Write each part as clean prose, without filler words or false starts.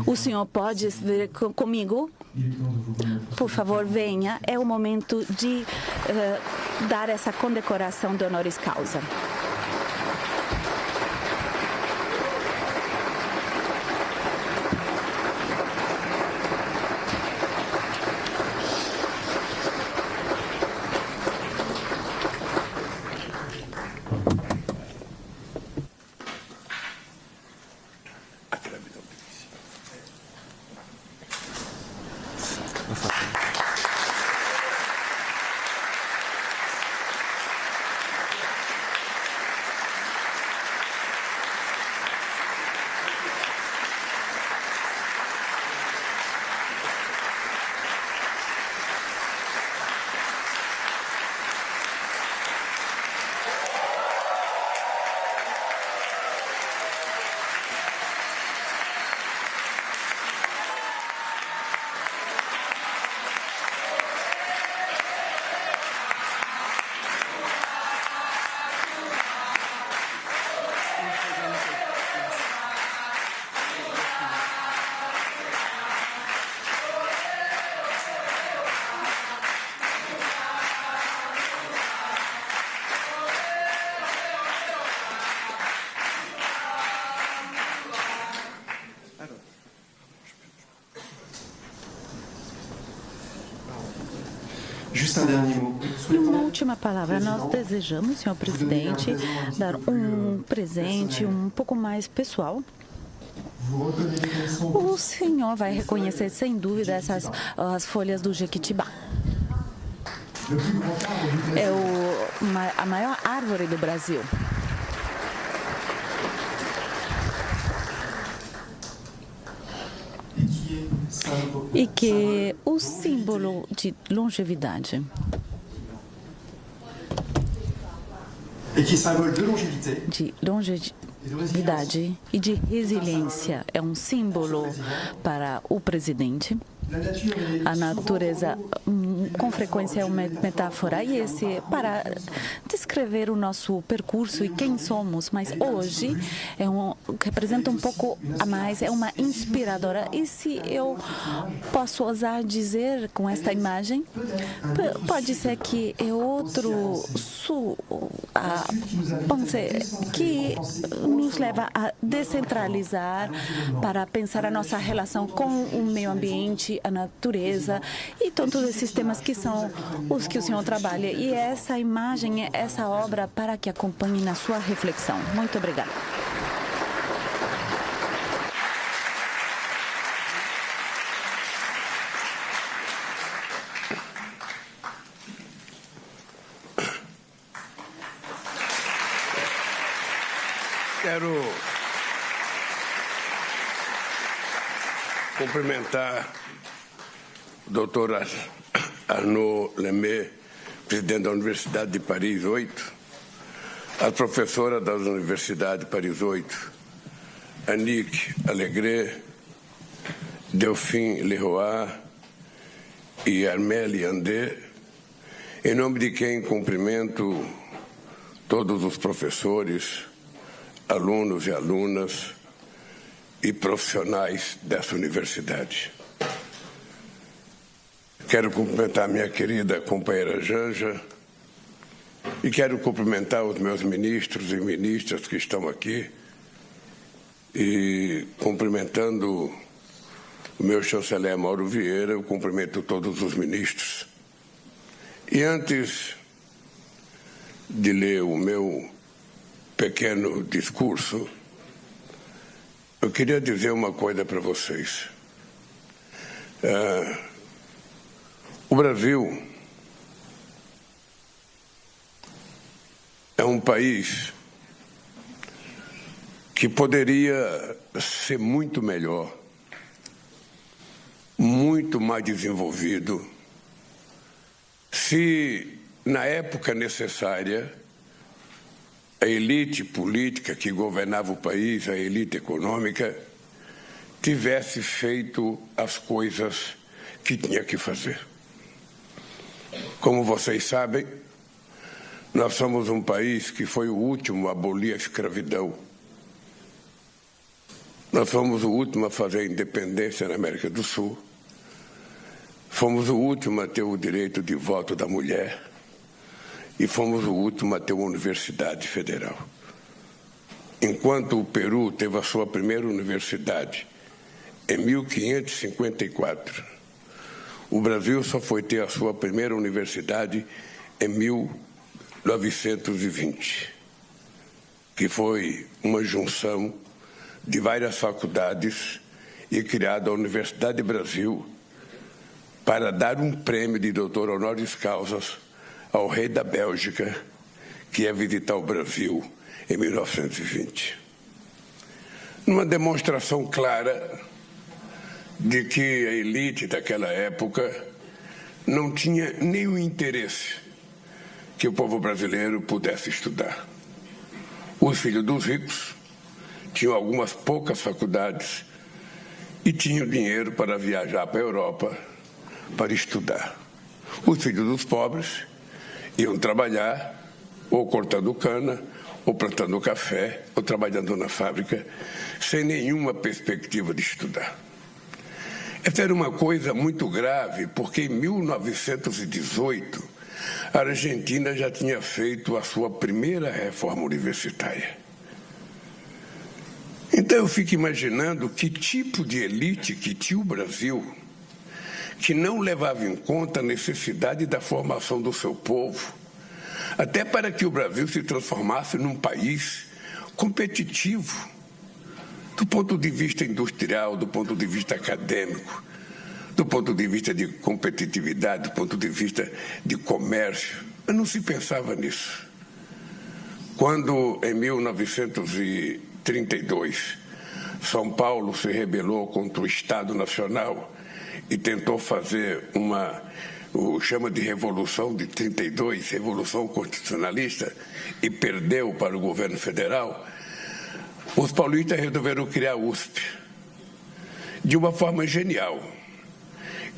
O senhor pode vir comigo? Por favor, venha. É o momento de dar essa condecoração de honoris causa. E uma última palavra. Nós desejamos, senhor presidente, dar um presente um pouco mais pessoal. O senhor vai reconhecer, sem dúvida, as folhas do Jequitibá. É a maior árvore do Brasil. E que é o símbolo de longevidade. De longevidade e de resiliência. É um símbolo para o presidente. A natureza, com frequência, é uma metáfora, e esse é para descrever o nosso percurso e quem somos, mas hoje representa um pouco a mais, é uma inspiradora. E se eu posso ousar dizer com esta imagem, pode ser que é outro que nos leva a descentralizar para pensar a nossa relação com o meio ambiente, a natureza e todos esses temas que são os que o senhor trabalha. E essa imagem, essa obra, para que acompanhe na sua reflexão. Muito obrigada. Quero cumprimentar o doutor Arnaud Lemay, presidente da Universidade de Paris 8, a professora da Universidade de Paris 8, Annick Allegret, Delphine Leroy e Armelle Andé, em nome de quem cumprimento todos os professores, alunos e alunas e profissionais dessa universidade. Quero cumprimentar minha querida companheira Janja e quero cumprimentar os meus ministros e ministras que estão aqui, e cumprimentando o meu chanceler Mauro Vieira, eu cumprimento todos os ministros. E antes de ler o meu pequeno discurso, eu queria dizer uma coisa para vocês. O Brasil é um país que poderia ser muito melhor, muito mais desenvolvido, se, na época necessária, a elite política que governava o país, a elite econômica, tivesse feito as coisas que tinha que fazer. Como vocês sabem, Nós somos um país que foi o último a abolir a escravidão. Nós fomos o último a fazer a independência na América do Sul. Fomos o último a ter o direito de voto da mulher. E fomos o último a ter uma universidade federal. Enquanto o Peru teve a sua primeira universidade em 1554, o Brasil só foi ter a sua primeira universidade em 1920, que foi uma junção de várias faculdades e criada a Universidade Brasil para dar um prêmio de doutor honoris causa ao rei da Bélgica, que ia visitar o Brasil em 1920. Numa demonstração clara de que a elite daquela época não tinha nenhum interesse que o povo brasileiro pudesse estudar. Os filhos dos ricos tinham algumas poucas faculdades e tinham dinheiro para viajar para a Europa para estudar. Os filhos dos pobres iam trabalhar ou cortando cana, ou plantando café, ou trabalhando na fábrica, sem nenhuma perspectiva de estudar. Essa era uma coisa muito grave, porque em 1918, a Argentina já tinha feito a sua primeira reforma universitária. Então eu fico imaginando que tipo de elite que tinha o Brasil, que não levava em conta a necessidade da formação do seu povo, até para que o Brasil se transformasse num país competitivo, do ponto de vista industrial, do ponto de vista acadêmico, do ponto de vista de competitividade, do ponto de vista de comércio. Mas não se pensava nisso. Quando, em 1932, São Paulo se rebelou contra o Estado Nacional e tentou fazer chama de Revolução de 32, Revolução Constitucionalista, e perdeu para o governo federal, os paulistas resolveram criar a USP de uma forma genial.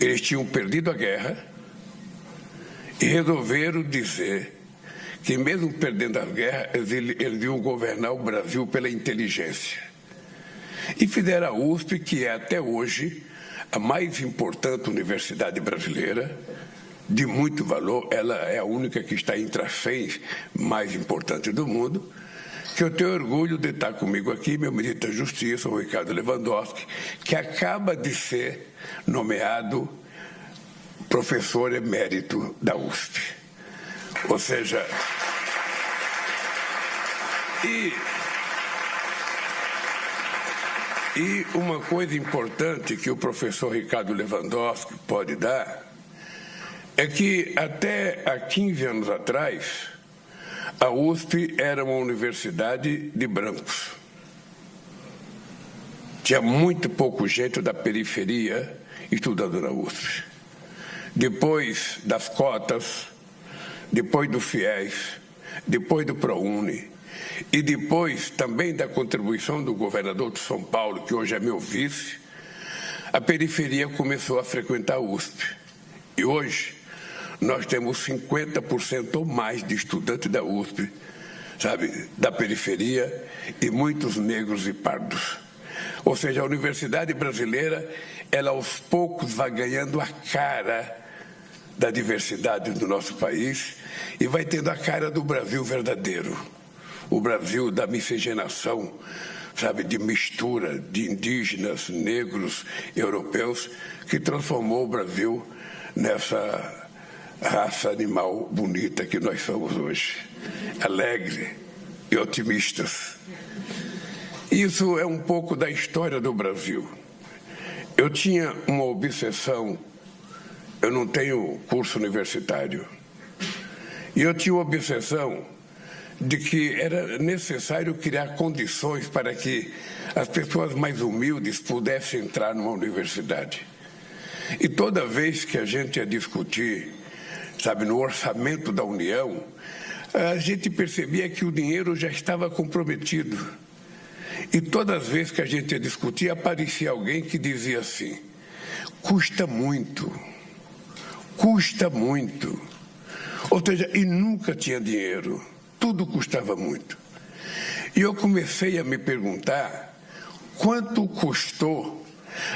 Eles tinham perdido a guerra e resolveram dizer que, mesmo perdendo a guerra, eles iam governar o Brasil pela inteligência. E fizeram a USP, que é até hoje a mais importante universidade brasileira, de muito valor. Ela é a única que está entre as 100 mais importantes do mundo, que eu tenho orgulho de estar comigo aqui, meu ministro da Justiça, o Ricardo Lewandowski, que acaba de ser nomeado professor emérito da USP. Ou seja, e uma coisa importante que o professor Ricardo Lewandowski pode dar é que até há 15 anos atrás, a USP era uma universidade de brancos. Tinha muito pouco gente da periferia estudando na USP. Depois das cotas, depois do FIES, depois do ProUni, e depois também da contribuição do governador de São Paulo, que hoje é meu vice, a periferia começou a frequentar a USP. E hoje nós temos 50% ou mais de estudantes da USP, sabe, da periferia, e muitos negros e pardos. Ou seja, a universidade brasileira, ela aos poucos vai ganhando a cara da diversidade do nosso país e vai tendo a cara do Brasil verdadeiro. O Brasil da miscigenação, sabe, de mistura de indígenas, negros, europeus, que transformou o Brasil nessa raça animal bonita que nós somos hoje, alegre e otimistas. Isso é um pouco da história do Brasil. Eu tinha uma obsessão, eu não tenho curso universitário, e eu tinha uma obsessão de que era necessário criar condições para que as pessoas mais humildes pudessem entrar numa universidade. E toda vez que a gente ia discutir, sabe, no orçamento da União, a gente percebia que o dinheiro já estava comprometido. E todas as vezes que a gente ia discutir, aparecia alguém que dizia assim: custa muito, custa muito. Ou seja, e nunca tinha dinheiro. Tudo custava muito. E eu comecei a me perguntar quanto custou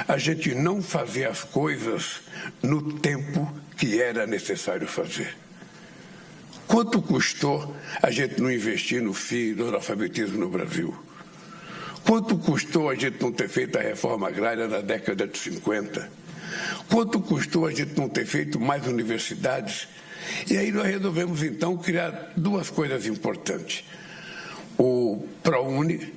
a gente não fazer as coisas no tempo que era necessário fazer. Quanto custou a gente não investir no fim do analfabetismo no Brasil? Quanto custou a gente não ter feito a reforma agrária na década de 50? Quanto custou a gente não ter feito mais universidades? E aí nós resolvemos, então, criar duas coisas importantes. O ProUni.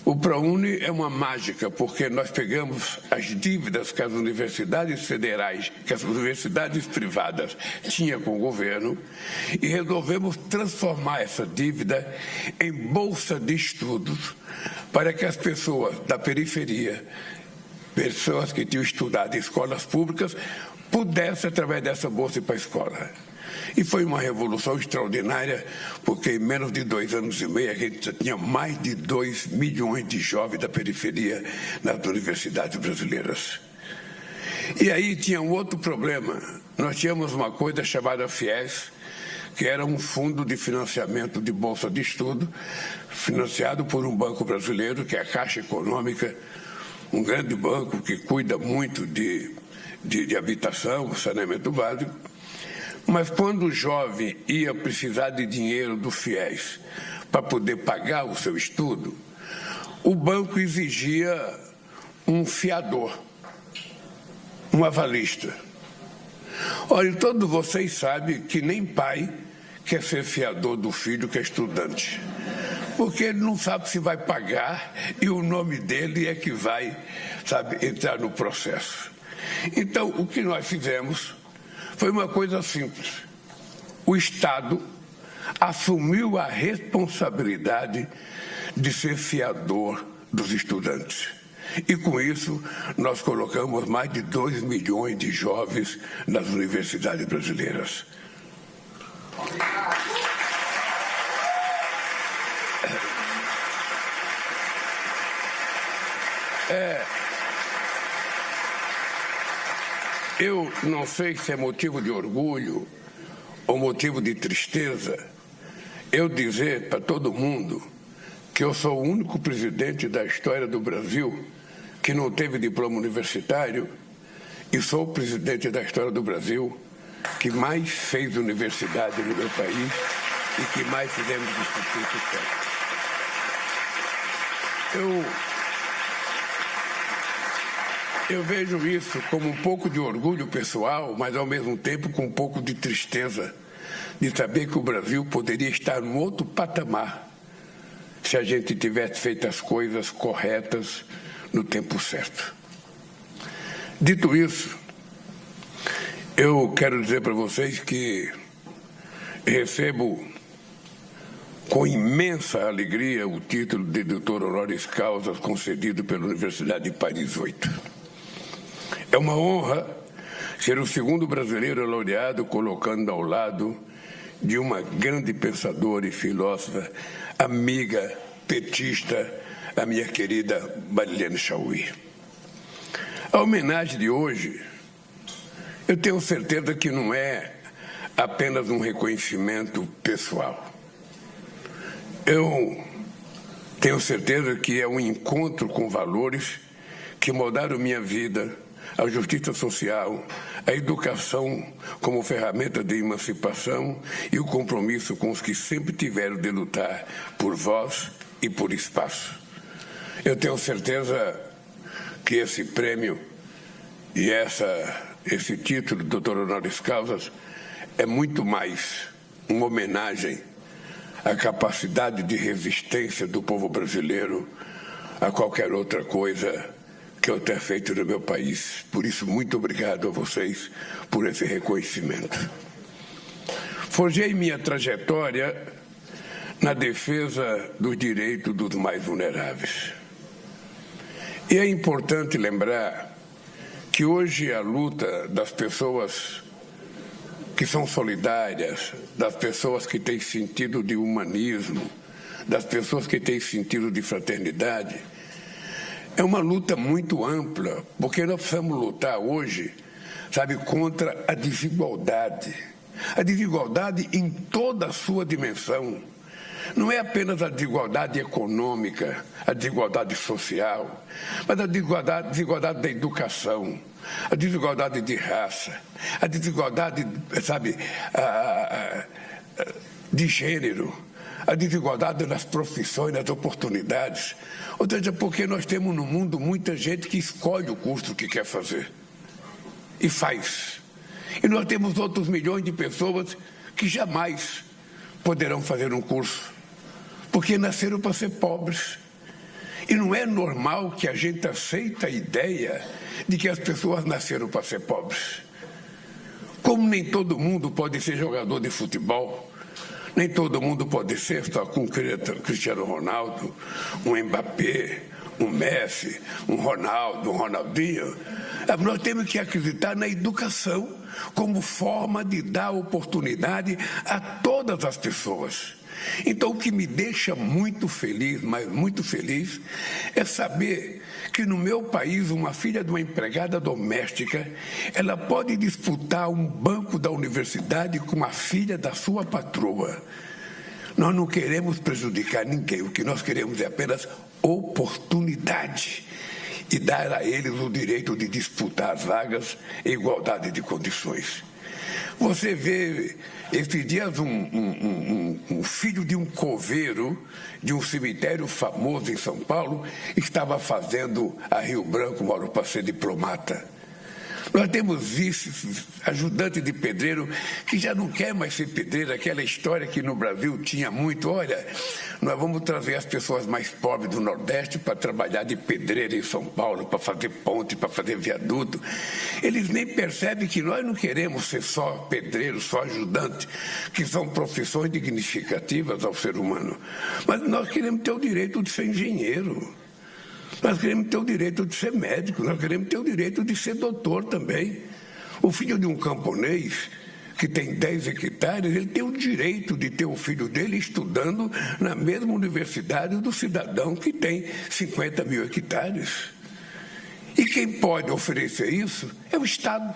O ProUni é uma mágica, porque nós pegamos as dívidas que as universidades federais, que as universidades privadas tinham com o governo e resolvemos transformar essa dívida em bolsa de estudos para que as pessoas da periferia, pessoas que tinham estudado em escolas públicas, pudessem, através dessa bolsa, ir para a escola. E foi uma revolução extraordinária, porque em menos de 2 anos e meio a gente já tinha mais de 2 milhões de jovens da periferia nas universidades brasileiras. E aí tinha um outro problema. Nós tínhamos uma coisa chamada FIES, que era um fundo de financiamento de bolsa de estudo, financiado por um banco brasileiro, que é a Caixa Econômica, um grande banco que cuida muito de habitação, saneamento básico. Mas quando o jovem ia precisar de dinheiro do FIES para poder pagar o seu estudo, o banco exigia um fiador, um avalista. Olha, todos vocês sabem que nem pai quer ser fiador do filho que é estudante, porque ele não sabe se vai pagar e o nome dele é que vai, sabe, entrar no processo. Então, o que nós fizemos foi uma coisa simples. O Estado assumiu a responsabilidade de ser fiador dos estudantes. E, com isso, nós colocamos mais de 2 milhões de jovens nas universidades brasileiras. Eu não sei se é motivo de orgulho ou motivo de tristeza eu dizer para todo mundo que eu sou o único presidente da história do Brasil que não teve diploma universitário e sou o presidente da história do Brasil que mais fez universidade no meu país e que mais fizemos institutos técnicos. Eu vejo isso como um pouco de orgulho pessoal, mas ao mesmo tempo com um pouco de tristeza de saber que o Brasil poderia estar num outro patamar se a gente tivesse feito as coisas corretas no tempo certo. Dito isso, eu quero dizer para vocês que recebo com imensa alegria o título de doutor honoris causa concedido pela Universidade de Paris 8. É uma honra ser o segundo brasileiro laureado colocando ao lado de uma grande pensadora e filósofa, amiga, petista, a minha querida Marilene Chaui. A homenagem de hoje, eu tenho certeza que não é apenas um reconhecimento pessoal. Eu tenho certeza que é um encontro com valores que moldaram minha vida, a justiça social, a educação como ferramenta de emancipação e o compromisso com os que sempre tiveram de lutar por voz e por espaço. Eu tenho certeza que esse prêmio e esse título, doutor honoris causa, é muito mais uma homenagem à capacidade de resistência do povo brasileiro a qualquer outra coisa que eu tenha feito no meu país. Por isso, muito obrigado a vocês por esse reconhecimento. Forjei minha trajetória na defesa dos direitos dos mais vulneráveis. E é importante lembrar que hoje a luta das pessoas que são solidárias, das pessoas que têm sentido de humanismo, das pessoas que têm sentido de fraternidade, é uma luta muito ampla, porque nós precisamos lutar hoje, sabe, contra a desigualdade, A desigualdade em toda a sua dimensão. Não é apenas a desigualdade econômica, a desigualdade social, mas a desigualdade da educação, a desigualdade de raça, a desigualdade, sabe, de gênero, a desigualdade nas profissões, nas oportunidades. Ou seja, porque nós temos no mundo muita gente que escolhe o curso que quer fazer e faz. E nós temos outros milhões de pessoas que jamais poderão fazer um curso, porque nasceram para ser pobres. E não é normal que a gente aceite a ideia de que as pessoas nasceram para ser pobres. Como nem todo mundo pode ser jogador de futebol, nem todo mundo pode ser só com Cristiano Ronaldo, um Mbappé, um Messi, um Ronaldo, um Ronaldinho. Nós temos que acreditar na educação como forma de dar oportunidade a todas as pessoas. Então, o que me deixa muito feliz, mas muito feliz, é saber que no meu país, uma filha de uma empregada doméstica, ela pode disputar um banco da universidade com a filha da sua patroa. Nós não queremos prejudicar ninguém, o que nós queremos é apenas oportunidade e dar a eles o direito de disputar as vagas em igualdade de condições. Você vê, esses dias, um filho de um coveiro de um cemitério famoso em São Paulo estava fazendo a Rio Branco uma hora para ser diplomata. Nós temos vice, ajudante de pedreiro, que já não quer mais ser pedreiro, aquela história que no Brasil tinha muito. Olha, nós vamos trazer as pessoas mais pobres do Nordeste para trabalhar de pedreiro em São Paulo, para fazer ponte, para fazer viaduto. Eles nem percebem que nós não queremos ser só pedreiro, só ajudante, que são profissões dignificativas ao ser humano. Mas nós queremos ter o direito de ser engenheiro. Nós queremos ter o direito de ser médico, nós queremos ter o direito de ser doutor também. O filho de um camponês que tem 10 hectares, ele tem o direito de ter o filho dele estudando na mesma universidade do cidadão que tem 50 mil hectares. E quem pode oferecer isso é o Estado.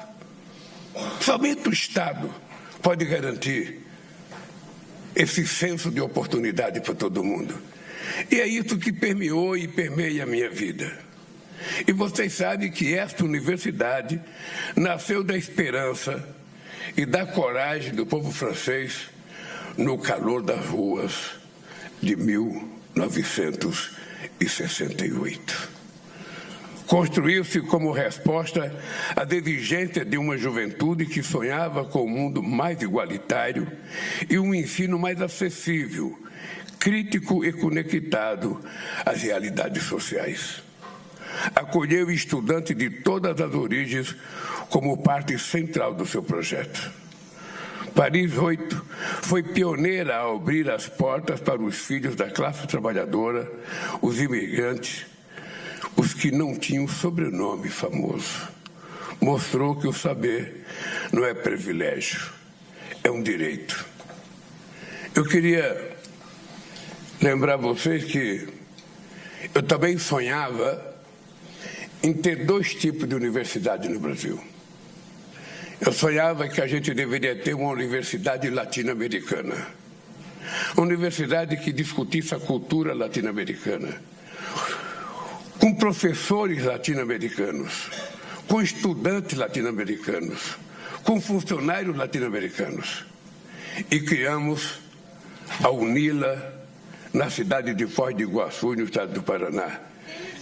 Somente o Estado pode garantir esse senso de oportunidade para todo mundo. E é isso que permeou e permeia a minha vida. E vocês sabem que esta universidade nasceu da esperança e da coragem do povo francês no calor das ruas de 1968. Construiu-se como resposta às exigências de uma juventude que sonhava com um mundo mais igualitário e um ensino mais acessível, crítico e conectado às realidades sociais. Acolheu estudantes de todas as origens como parte central do seu projeto. Paris 8 foi pioneira a abrir as portas para os filhos da classe trabalhadora, os imigrantes, os que não tinham sobrenome famoso. Mostrou que o saber não é privilégio, é um direito. Eu queria lembrar vocês que eu também sonhava em ter 2 tipos de universidade no Brasil. Eu sonhava que a gente deveria ter uma universidade latino-americana, uma universidade que discutisse a cultura latino-americana, com professores latino-americanos, com estudantes latino-americanos, com funcionários latino-americanos. E criamos a UNILA, na cidade de Foz do Iguaçu, no estado do Paraná,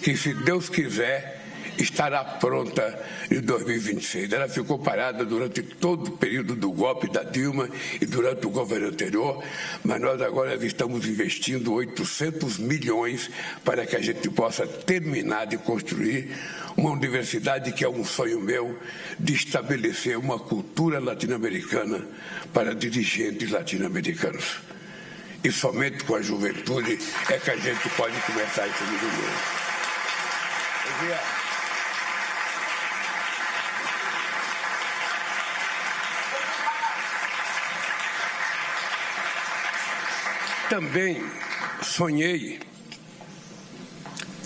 que, se Deus quiser, estará pronta em 2026. Ela ficou parada durante todo o período do golpe da Dilma e durante o governo anterior, mas nós agora estamos investindo 800 milhões para que a gente possa terminar de construir uma universidade que é um sonho meu, de estabelecer uma cultura latino-americana para dirigentes latino-americanos. E somente com a juventude é que a gente pode começar esse movimento.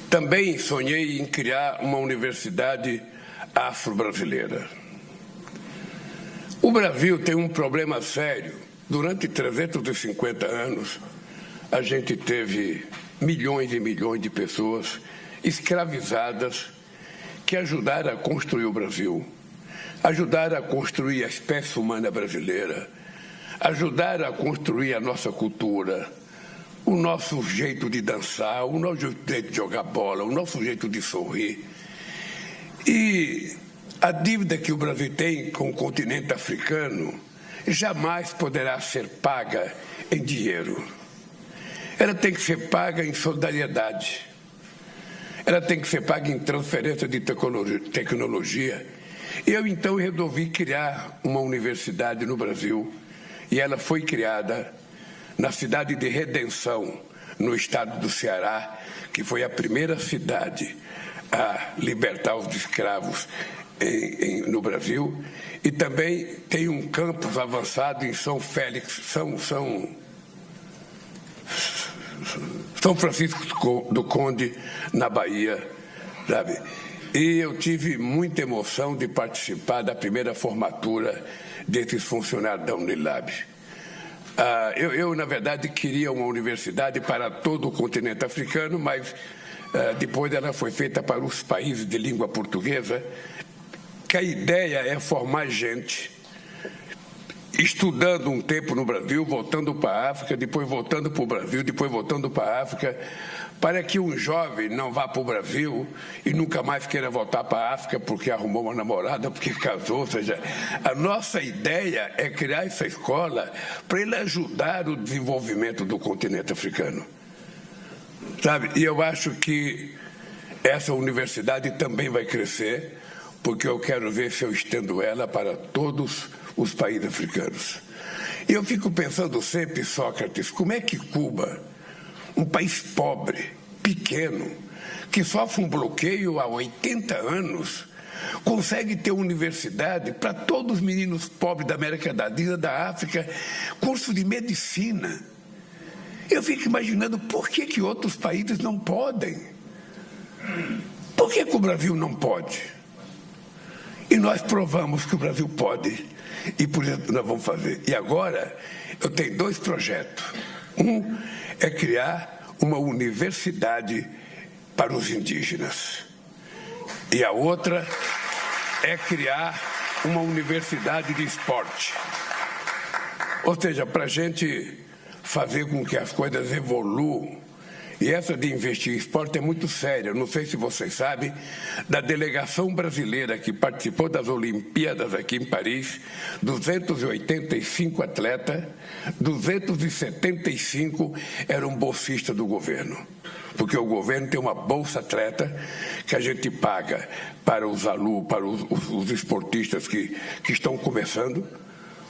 Também sonhei em criar uma universidade afro-brasileira. O Brasil tem um problema sério. Durante 350 anos, a gente teve milhões e milhões de pessoas escravizadas que ajudaram a construir o Brasil, ajudaram a construir a espécie humana brasileira, ajudaram a construir a nossa cultura, o nosso jeito de dançar, o nosso jeito de jogar bola, o nosso jeito de sorrir. E a dívida que o Brasil tem com o continente africano jamais poderá ser paga em dinheiro. Ela tem que ser paga em solidariedade. Ela tem que ser paga em transferência de tecnologia. Eu, então, resolvi criar uma universidade no Brasil, e ela foi criada na cidade de Redenção, no estado do Ceará, que foi a primeira cidade a libertar os escravos no Brasil, e também tem um campus avançado em São Francisco do Conde, na Bahia, sabe? E eu tive muita emoção de participar da primeira formatura desses funcionários da Unilab. Eu, na verdade, queria uma universidade para todo o continente africano, mas depois ela foi feita para os países de língua portuguesa, que a ideia é formar gente estudando um tempo no Brasil, voltando para a África, depois voltando para o Brasil, depois voltando para a África, para que um jovem não vá para o Brasil e nunca mais queira voltar para a África porque arrumou uma namorada, porque casou. Ou seja, a nossa ideia é criar essa escola para ele ajudar o desenvolvimento do continente africano. Sabe? E eu acho que essa universidade também vai crescer, porque eu quero ver se eu estendo ela para todos os países africanos. E eu fico pensando sempre, Sócrates, como é que Cuba, um país pobre, pequeno, que sofre um bloqueio há 80 anos, consegue ter universidade para todos os meninos pobres da América Latina, da África, curso de medicina. Eu fico imaginando por que outros países não podem. Por que o Brasil não pode? E nós provamos que o Brasil pode, e por isso nós vamos fazer. E agora eu tenho dois projetos. Um é criar uma universidade para os indígenas. E a outra é criar uma universidade de esporte. Ou seja, para a gente fazer com que as coisas evoluam. E essa de investir em esporte é muito séria. Não sei se vocês sabem, da delegação brasileira que participou das Olimpíadas aqui em Paris, 285 atletas, 275 eram bolsistas do governo. Porque o governo tem uma bolsa atleta que a gente paga para os alunos, para os esportistas que estão começando,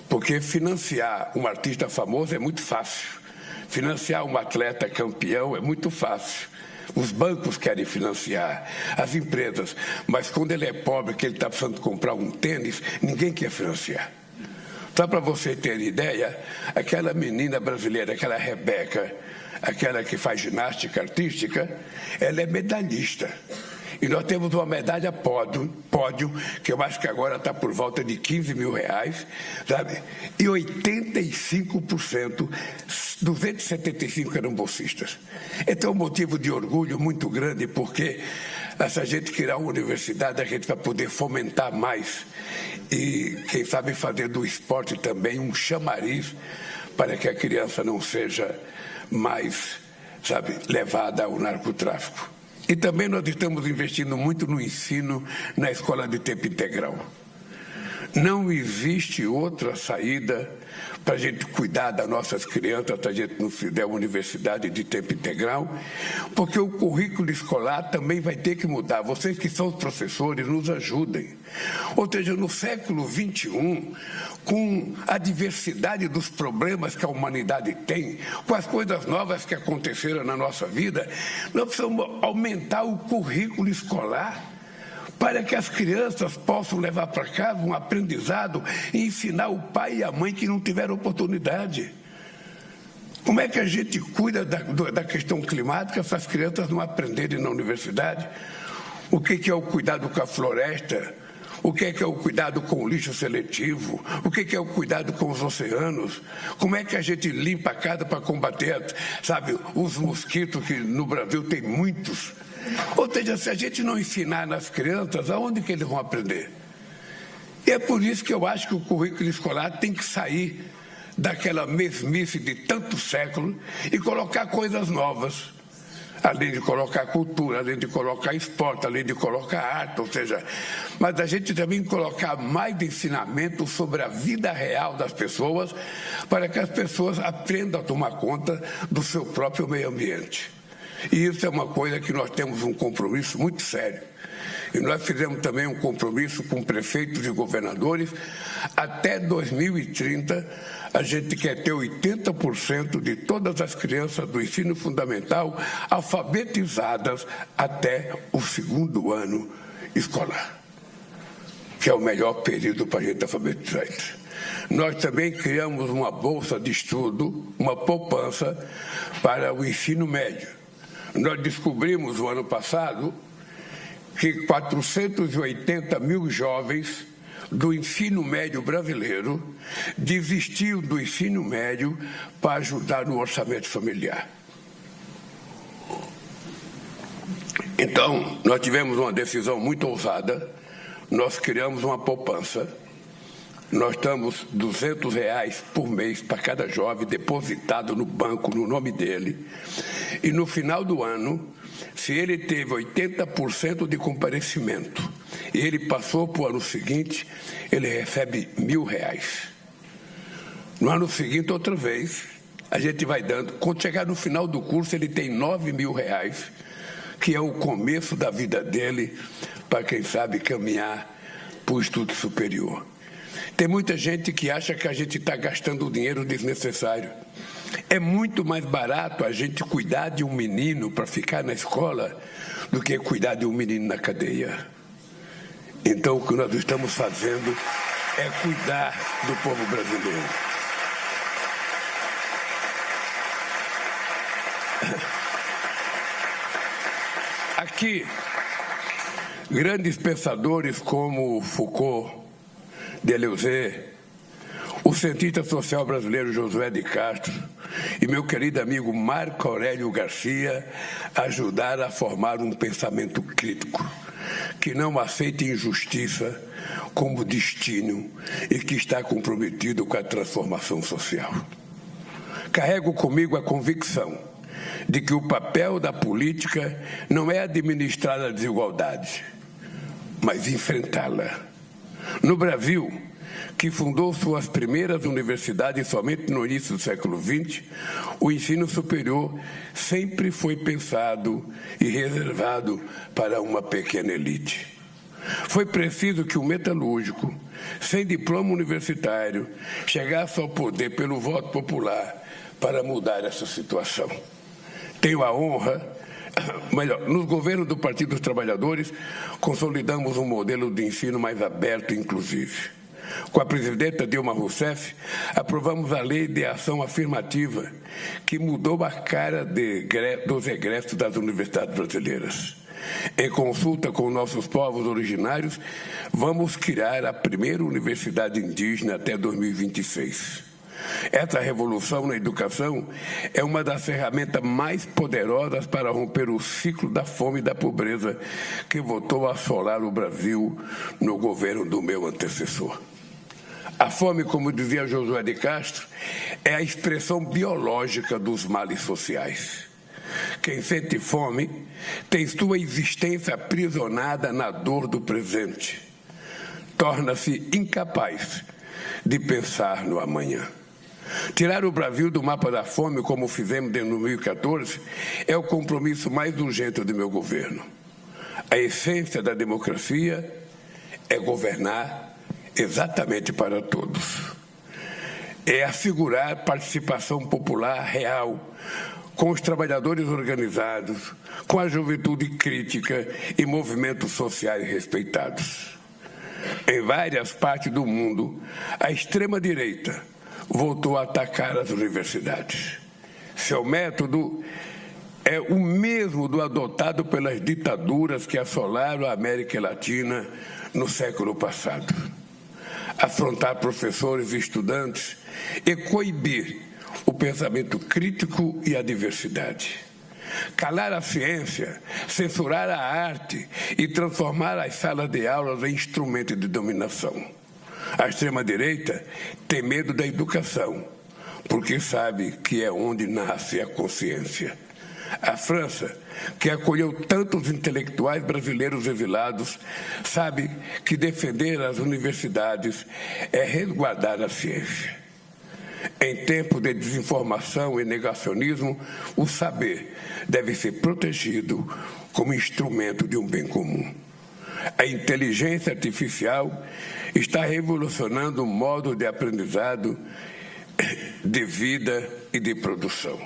porque financiar um artista famoso é muito fácil. Financiar um atleta campeão é muito fácil. Os bancos querem financiar, as empresas, mas quando ele é pobre, que ele está precisando comprar um tênis, ninguém quer financiar. Só para você ter ideia, aquela menina brasileira, aquela Rebeca, aquela que faz ginástica artística, ela é medalhista. E nós temos uma medalha pódio, que eu acho que agora está por volta de R$15 mil, sabe? E 85%, 275 eram bolsistas. Então, é um motivo de orgulho muito grande, porque se a gente criar uma universidade, a gente vai poder fomentar mais e, quem sabe, fazer do esporte também um chamariz para que a criança não seja mais, sabe, levada ao narcotráfico. E também nós estamos investindo muito no ensino na escola de tempo integral. Não existe outra saída para a gente cuidar das nossas crianças, se a gente não fizer uma universidade de tempo integral, porque o currículo escolar também vai ter que mudar. Vocês que são os professores, nos ajudem. Ou seja, no século XXI, com a diversidade dos problemas que a humanidade tem, com as coisas novas que aconteceram na nossa vida, nós precisamos aumentar o currículo escolar para que as crianças possam levar para casa um aprendizado e ensinar o pai e a mãe que não tiveram oportunidade. Como é que a gente cuida da questão climática se as crianças não aprenderem na universidade? O que é o cuidado com a floresta? o que é o cuidado com o lixo seletivo, o que é o cuidado com os oceanos, como é que a gente limpa a casa para combater, sabe, os mosquitos, que no Brasil tem muitos. Ou seja, se a gente não ensinar nas crianças, aonde que eles vão aprender? E é por isso que eu acho que o currículo escolar tem que sair daquela mesmice de tantos séculos e colocar coisas novas. Além de colocar cultura, além de colocar esporte, além de colocar arte, ou seja, mas a gente também colocar mais ensinamento sobre a vida real das pessoas, para que as pessoas aprendam a tomar conta do seu próprio meio ambiente. E isso é uma coisa que nós temos um compromisso muito sério. E nós fizemos também um compromisso com prefeitos e governadores. Até 2030, a gente quer ter 80% de todas as crianças do ensino fundamental alfabetizadas até o 2º ano escolar, que é o melhor período para a gente alfabetizar. Nós também criamos uma bolsa de estudo, uma poupança para o ensino médio. Nós descobrimos no ano passado que 480 mil jovens do ensino médio brasileiro desistiu do ensino médio para ajudar no orçamento familiar. Então, nós tivemos uma decisão muito ousada, nós criamos uma poupança, nós estamos R$200 por mês para cada jovem depositado no banco, no nome dele, e no final do ano, se ele teve 80% de comparecimento e ele passou para o ano seguinte, ele recebe R$1.000. No ano seguinte, outra vez, a gente vai dando. Quando chegar no final do curso, ele tem R$9.000, que é o começo da vida dele, para quem sabe caminhar para o estudo superior. Tem muita gente que acha que a gente está gastando dinheiro desnecessário. É muito mais barato a gente cuidar de um menino para ficar na escola do que cuidar de um menino na cadeia. Então, o que nós estamos fazendo é cuidar do povo brasileiro. Aqui, grandes pensadores como Foucault, Deleuze, o cientista social brasileiro Josué de Castro e meu querido amigo Marco Aurélio Garcia ajudaram a formar um pensamento crítico, que não aceita injustiça como destino e que está comprometido com a transformação social. Carrego comigo a convicção de que o papel da política não é administrar a desigualdade, mas enfrentá-la. No Brasil, que fundou suas primeiras universidades somente no início do século XX, o ensino superior sempre foi pensado e reservado para uma pequena elite. Foi preciso que o metalúrgico, sem diploma universitário, chegasse ao poder pelo voto popular para mudar essa situação. Tenho a honra, nos governos do Partido dos Trabalhadores, consolidamos um modelo de ensino mais aberto e inclusivo. Com a presidenta Dilma Rousseff, aprovamos a Lei de Ação Afirmativa, que mudou a cara dos egressos das universidades brasileiras. Em consulta com nossos povos originários, vamos criar a primeira universidade indígena até 2026. Essa revolução na educação é uma das ferramentas mais poderosas para romper o ciclo da fome e da pobreza que voltou a assolar o Brasil no governo do meu antecessor. A fome, como dizia Josué de Castro, é a expressão biológica dos males sociais. Quem sente fome tem sua existência aprisionada na dor do presente. Torna-se incapaz de pensar no amanhã. Tirar o Brasil do mapa da fome, como fizemos em 2014, é o compromisso mais urgente do meu governo. A essência da democracia é governar exatamente para todos. É assegurar participação popular real, com os trabalhadores organizados, com a juventude crítica e movimentos sociais respeitados. Em várias partes do mundo, a extrema-direita voltou a atacar as universidades. Seu método é o mesmo do adotado pelas ditaduras que assolaram a América Latina no século passado. Afrontar professores e estudantes e coibir o pensamento crítico e a diversidade. Calar a ciência, censurar a arte e transformar as salas de aulas em instrumento de dominação. A extrema-direita tem medo da educação, porque sabe que é onde nasce a consciência. A França, que acolheu tantos intelectuais brasileiros exilados, sabe que defender as universidades é resguardar a ciência. Em tempos de desinformação e negacionismo, o saber deve ser protegido como instrumento de um bem comum. A inteligência artificial está revolucionando o modo de aprendizado, de vida e de produção.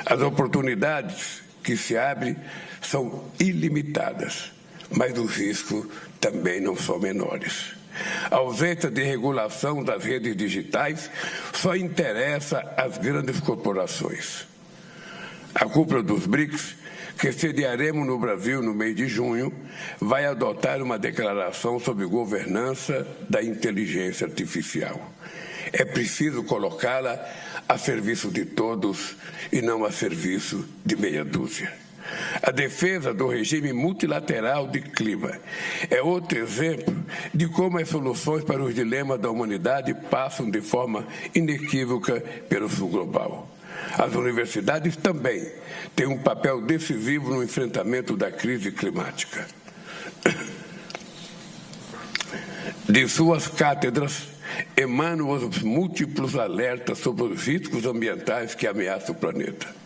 As oportunidades que se abrem são ilimitadas, mas os riscos também não são menores. A ausência de regulação das redes digitais só interessa às grandes corporações. A cúpula dos BRICS, que sediaremos no Brasil no mês de junho, vai adotar uma declaração sobre governança da inteligência artificial. É preciso colocá-la a serviço de todos e não a serviço de meia dúzia. A defesa do regime multilateral de clima é outro exemplo de como as soluções para os dilemas da humanidade passam de forma inequívoca pelo sul global. As universidades também têm um papel decisivo no enfrentamento da crise climática. De suas cátedras emanam os múltiplos alertas sobre os riscos ambientais que ameaçam o planeta.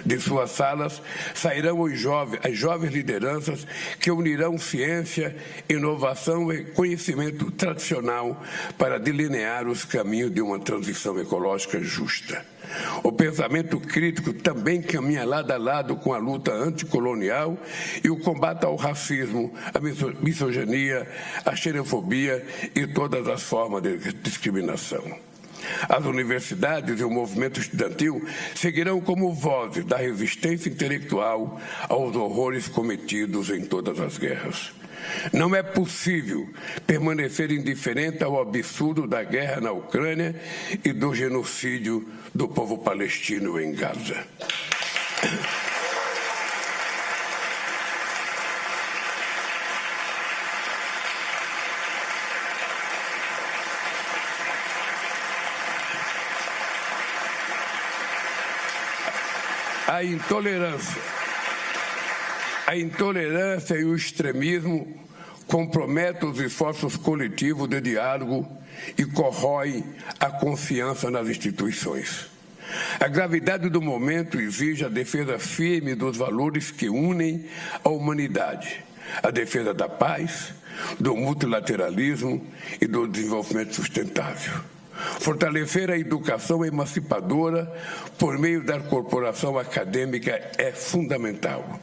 De suas salas sairão as jovens lideranças que unirão ciência, inovação e conhecimento tradicional para delinear os caminhos de uma transição ecológica justa. O pensamento crítico também caminha lado a lado com a luta anticolonial e o combate ao racismo, a misoginia, a xenofobia e todas as formas de discriminação. As universidades e o movimento estudantil seguirão como vozes da resistência intelectual aos horrores cometidos em todas as guerras. Não é possível permanecer indiferente ao absurdo da guerra na Ucrânia e do genocídio do povo palestino em Gaza. A intolerância e o extremismo comprometem os esforços coletivos de diálogo e corroem a confiança nas instituições. A gravidade do momento exige a defesa firme dos valores que unem a humanidade, a defesa da paz, do multilateralismo e do desenvolvimento sustentável. Fortalecer a educação emancipadora por meio da corporação acadêmica é fundamental.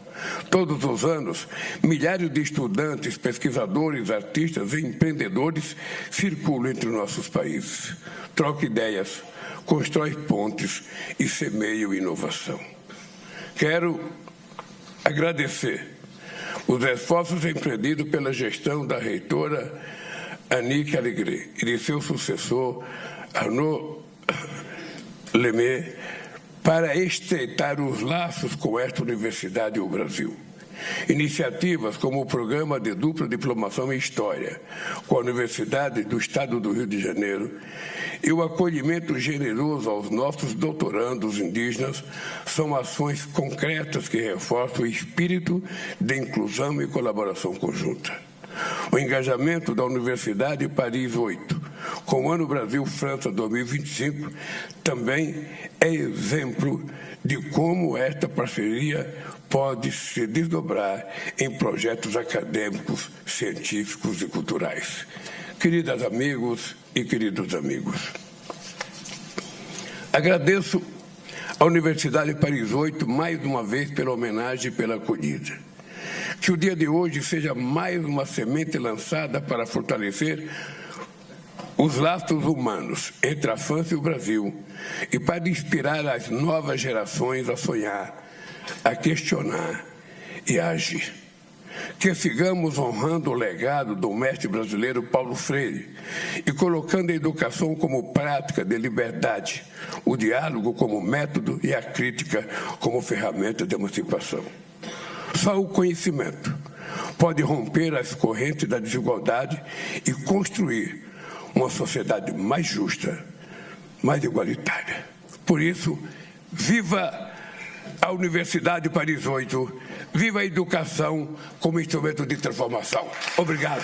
Todos os anos, milhares de estudantes, pesquisadores, artistas e empreendedores circulam entre nossos países. Trocam ideias, constroem pontes e semeiam inovação. Quero agradecer os esforços empreendidos pela gestão da reitora Annick Alegre e de seu sucessor, Arnaud Lemay, para estreitar os laços com esta universidade e o Brasil. Iniciativas como o Programa de Dupla Diplomação em História, com a Universidade do Estado do Rio de Janeiro, e o acolhimento generoso aos nossos doutorandos indígenas são ações concretas que reforçam o espírito de inclusão e colaboração conjunta. O engajamento da Universidade Paris 8, com o Ano Brasil-França 2025, também é exemplo de como esta parceria pode se desdobrar em projetos acadêmicos, científicos e culturais. Queridas amigos e queridos amigos, agradeço à Universidade Paris 8 mais uma vez pela homenagem e pela acolhida. Que o dia de hoje seja mais uma semente lançada para fortalecer os laços humanos entre a França e o Brasil e para inspirar as novas gerações a sonhar a questionar e a agir. Que sigamos honrando o legado do mestre brasileiro Paulo Freire e colocando a educação como prática de liberdade, o diálogo como método e a crítica como ferramenta de emancipação. Só o conhecimento pode romper as correntes da desigualdade e construir uma sociedade mais justa, mais igualitária. Por isso, viva a Universidade Paris 8, viva a educação como instrumento de transformação. Obrigado.